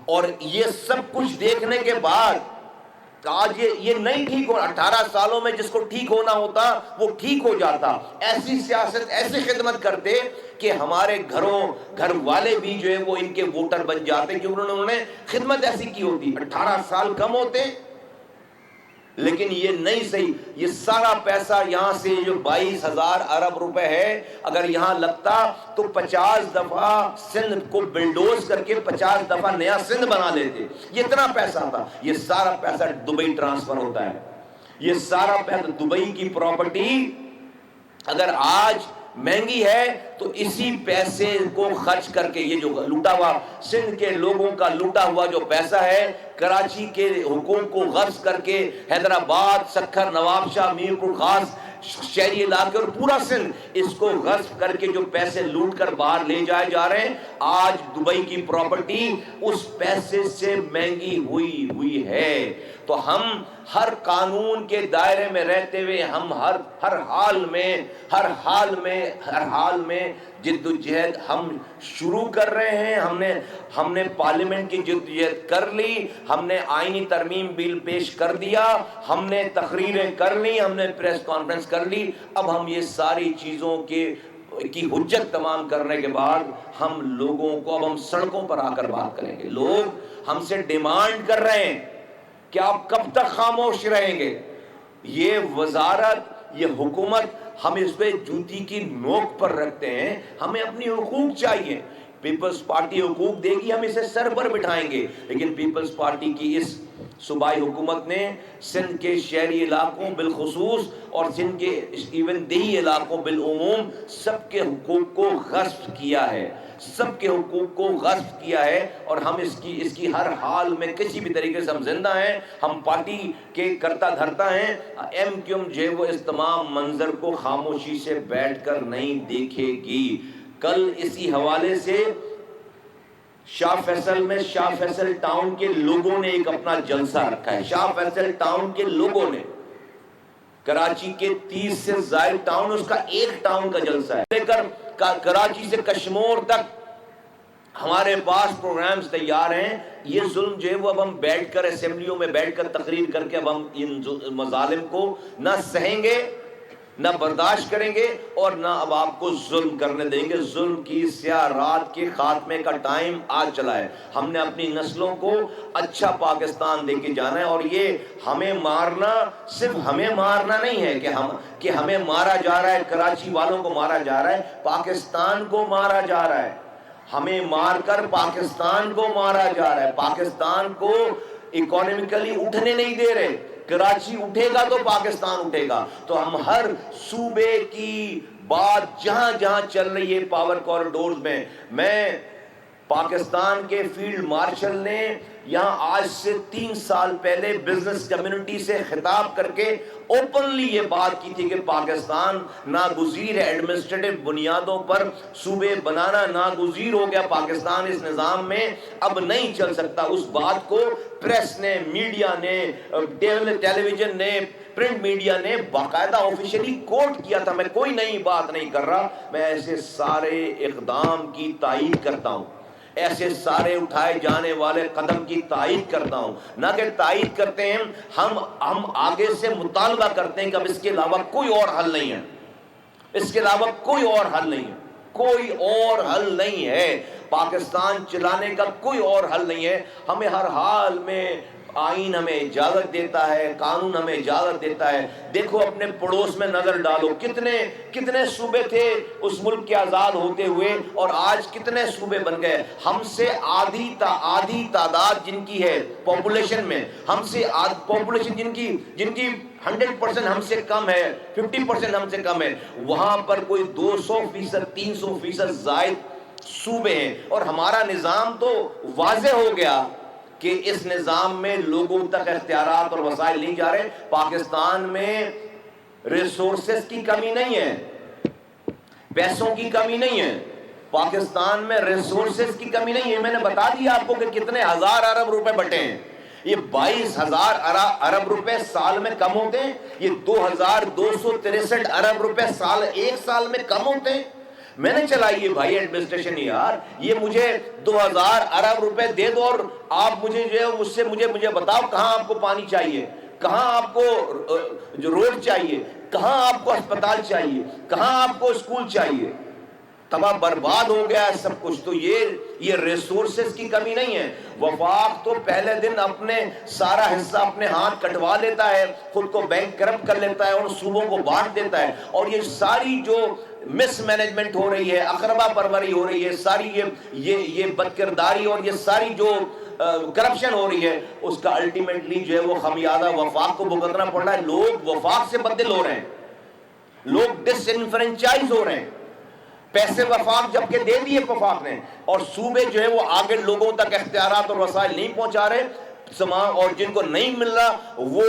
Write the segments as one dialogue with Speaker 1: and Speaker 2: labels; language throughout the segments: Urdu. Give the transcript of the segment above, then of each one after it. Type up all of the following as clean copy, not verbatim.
Speaker 1: اور یہ سب کچھ دیکھنے کے بعد آج یہ نہیں ٹھیک ہو، 18 سالوں میں جس کو ٹھیک ہونا ہوتا وہ ٹھیک ہو جاتا. ایسی سیاست، ایسی خدمت کرتے کہ ہمارے گھر والے بھی جو ہے وہ ان کے ووٹر بن جاتے، کیونکہ انہوں نے خدمت ایسی کی ہوتی. 18 سال کم ہوتے، لیکن یہ نہیں صحیح. یہ سارا پیسہ یہاں سے جو 22,000 ارب روپے ہے، اگر یہاں لگتا تو 50 دفعہ سندھ کو بلڈوز کر کے 50 دفعہ نیا سندھ بنا دیتے. یہ اتنا پیسہ تھا. یہ سارا پیسہ دبئی ٹرانسفر ہوتا ہے. یہ سارا پیسہ دبئی کی پراپرٹی اگر آج مہنگی ہے تو اسی پیسے کو خرچ کر کے، یہ جو لوٹا ہوا سندھ کے لوگوں کا لوٹا ہوا جو پیسہ ہے، کراچی کے حقوق کو غصب کر کے حیدرآباد، سکھر، نواب شاہ، میر پور خاص شہری علاقے اور پورا سندھ، اس کو غصب کر کے جو پیسے لوٹ کر باہر لے جائے جا رہے ہیں، آج دبئی کی پراپرٹی اس پیسے سے مہنگی ہوئی ہے. تو ہم ہر قانون کے دائرے میں رہتے ہوئے ہم ہر حال میں جد و جہد ہم شروع کر رہے ہیں. ہم نے پارلیمنٹ کی جد و جہد کر لی، ہم نے آئینی ترمیم بل پیش کر دیا، ہم نے تقریریں کر لی، ہم نے پریس کانفرنس کر لی. اب ہم یہ ساری چیزوں کی حجت تمام کرنے کے بعد ہم لوگوں کو، اب ہم سڑکوں پر آ کر بات کریں گے. لوگ ہم سے ڈیمانڈ کر رہے ہیں کہ آپ کب تک خاموش رہیں گے. یہ وزارت، یہ حکومت، ہم اس پہ جوتی کی نوک پر رکھتے ہیں. ہمیں اپنی حقوق چاہیے. پیپلز پارٹی حقوق دے گی، ہم اسے سر پر بٹھائیں گے. لیکن پیپلز پارٹی کی اس صوبائی حکومت نے سندھ کے شہری علاقوں بالخصوص اور سندھ کے ایون دیہی علاقوں بالعموم سب کے حقوق کو غصب کیا ہے، سب کے حقوق کو غصب کیا ہے. اور ہم اس کی ہر حال میں کسی بھی طریقے سے ہم زندہ ہیں. ہم پارٹی کے کرتا دھرتا ہیں. ایم کیو ایم جو وہ اس تمام منظر کو خاموشی سے بیٹھ کر نہیں دیکھے گی. کل اسی حوالے سے شاہ فیصل میں شاہ فیصل ٹاؤن کے لوگوں نے ایک اپنا جلسہ رکھا ہے. شاہ فیصل ٹاؤن کے لوگوں نے، کراچی کے 30 سے زائد ٹاؤن، اس کا ایک ٹاؤن کا جلسہ ہے. لے کر کراچی سے کشمور تک ہمارے پاس پروگرامز تیار ہیں. یہ ظلم جو ہے وہ اب ہم بیٹھ کر اسمبلیوں میں بیٹھ کر تقریر کر کے اب ہم ان مظالم کو نہ سہیں گے، نہ برداشت کریں گے، اور نہ اب آپ کو ظلم کرنے دیں گے. ظلم کی سیاہ رات کے خاتمے کا ٹائم آ چلا ہے. ہم نے اپنی نسلوں کو اچھا پاکستان دے کے جانا ہے. اور یہ ہمیں مارنا صرف ہمیں مارنا نہیں ہے کہ ہمیں مارا جا رہا ہے، کراچی والوں کو مارا جا رہا ہے، پاکستان کو مارا جا رہا ہے. ہمیں مار کر پاکستان کو مارا جا رہا ہے. پاکستان کو اکانومیکلی اٹھنے نہیں دے رہے. کراچی اٹھے گا تو پاکستان اٹھے گا. تو ہم ہر صوبے کی بات جہاں جہاں چل رہی ہے پاور کوریڈورز میں پاکستان کے فیلڈ مارشل نے یہاں آج سے 3 سال پہلے بزنس کمیونٹی سے خطاب کر کے اوپنلی یہ بات کی تھی کہ پاکستان ناگزیر ہے. ایڈمنسٹریٹو بنیادوں پر صوبے بنانا ناگزیر ہو گیا. پاکستان اس نظام میں اب نہیں چل سکتا. اس بات کو پریس نے، میڈیا نے، ٹیلی ویژن نے، پرنٹ میڈیا نے باقاعدہ آفیشلی کوٹ کیا تھا. میں کوئی نئی بات نہیں کر رہا، میں ایسے سارے اقدام کی تائید کرتا ہوں، ایسے سارے اٹھائے جانے والے قدم کی تائید کرتا ہوں. نہ کہ تائید کرتے ہیں، ہم آگے سے مطالبہ کرتے ہیں کہ اب اس کے علاوہ کوئی اور حل نہیں ہے. اس کے علاوہ کوئی اور حل نہیں ہے. کوئی اور حل نہیں ہے. پاکستان چلانے کا کوئی اور حل نہیں ہے. ہمیں ہر حال میں آئین ہمیں اجازت دیتا ہے، قانون ہمیں اجازت دیتا ہے. دیکھو اپنے پڑوس میں نظر ڈالو، کتنے صوبے تھے اس ملک کے آزاد ہوتے ہوئے، اور آج کتنے صوبے بن گئے. ہم سے آدھی تعداد جن کی ہے پاپولیشن میں، ہم سے پاپولیشن جن کی 100% ہم سے کم ہے، 50% ہم سے کم ہے، وہاں پر کوئی 200%، 300% زائد صوبے ہیں. اور ہمارا نظام تو واضح ہو گیا کہ اس نظام میں لوگوں تک اختیارات اور وسائل نہیں جا رہے. پاکستان میں ریسورسز کی کمی نہیں ہے، پیسوں کی کمی نہیں ہے. پاکستان میں ریسورسز کی کمی نہیں ہے. میں نے بتا دیا آپ کو کہ کتنے ہزار ارب روپے بٹے ہیں. یہ 22,000 ارب روپے سال میں کم ہوتے ہیں. یہ 2,263 ارب روپے ایک سال میں کم ہوتے ہیں. میں نے چلائی ہے بھائی ایڈمنسٹریشن یار, یہ مجھے 2000 ارب روپے دے دو اور آپ مجھے جو ہے اس سے مجھے بتاؤ کہاں آپ کو پانی چاہیے, کہاں آپ کو جو روڈ چاہیے, کہاں آپ کو ہسپتال چاہیے, کہاں آپ کو اسکول چاہیے. تباہ برباد ہو گیا ہے سب کچھ. تو یہ ریسورسز کی کمی نہیں ہے. وفاق تو پہلے دن اپنے سارا حصہ اپنے ہاتھ کٹوا لیتا ہے, خود کو بینک کرپٹ کر لیتا ہے اور صوبوں کو بانٹ دیتا ہے. اور یہ ساری جو مس مینجمنٹ ہو رہی ہے, اقربا پروری ہو رہی ہے, ساری یہ بد کرداری اور یہ ساری جو کرپشن ہو رہی ہے, اس کا الٹیمیٹلی جو ہے وہ خمیازہ وفاق کو بھگتنا پڑ رہا ہے. لوگ وفاق سے بدل ہو رہے ہیں, لوگ ڈس انفرنچائز ہو رہے ہیں. پیسے وفاق جب کہ دے دیے وفاق نے, اور صوبے جو ہے وہ آگے لوگوں تک اختیارات اور وسائل نہیں پہنچا رہے, اور جن کو نہیں مل رہا وہ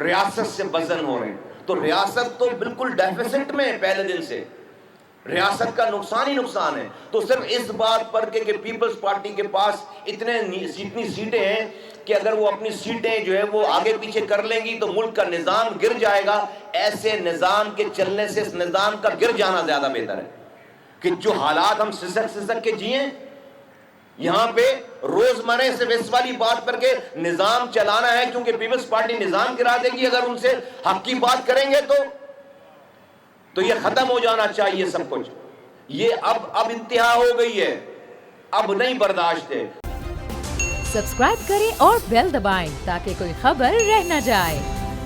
Speaker 1: ریاست سے بزن ہو رہے ہیں. تو ریاست تو بالکل ڈیفیسٹ میں ہے پہلے دن سے, ریاست کا نقصان ہی نقصان ہے. تو صرف اس بات پر کہ پیپلز پارٹی کے پاس اتنی سیٹیں ہیں کہ اگر وہ اپنی سیٹیں جو ہے وہ آگے پیچھے کر لیں گی تو ملک کا نظام گر جائے گا. ایسے نظام کے چلنے سے اس نظام کا گر جانا زیادہ بہتر ہے کہ جو حالات ہم سسک کے جیئیں. یہاں پہ روزمرہ سے اس والی بات پر کہ نظام چلانا ہے, کیونکہ پیپلز پارٹی نظام گرا دے گی. اگر ان سے حق کی بات کریں گے تو یہ ختم ہو جانا چاہیے سب کچھ. یہ اب انتہا ہو گئی ہے, اب نہیں برداشت ہے.
Speaker 2: سبسکرائب کریں اور بیل دبائیں تاکہ کوئی خبر رہ نہ جائے.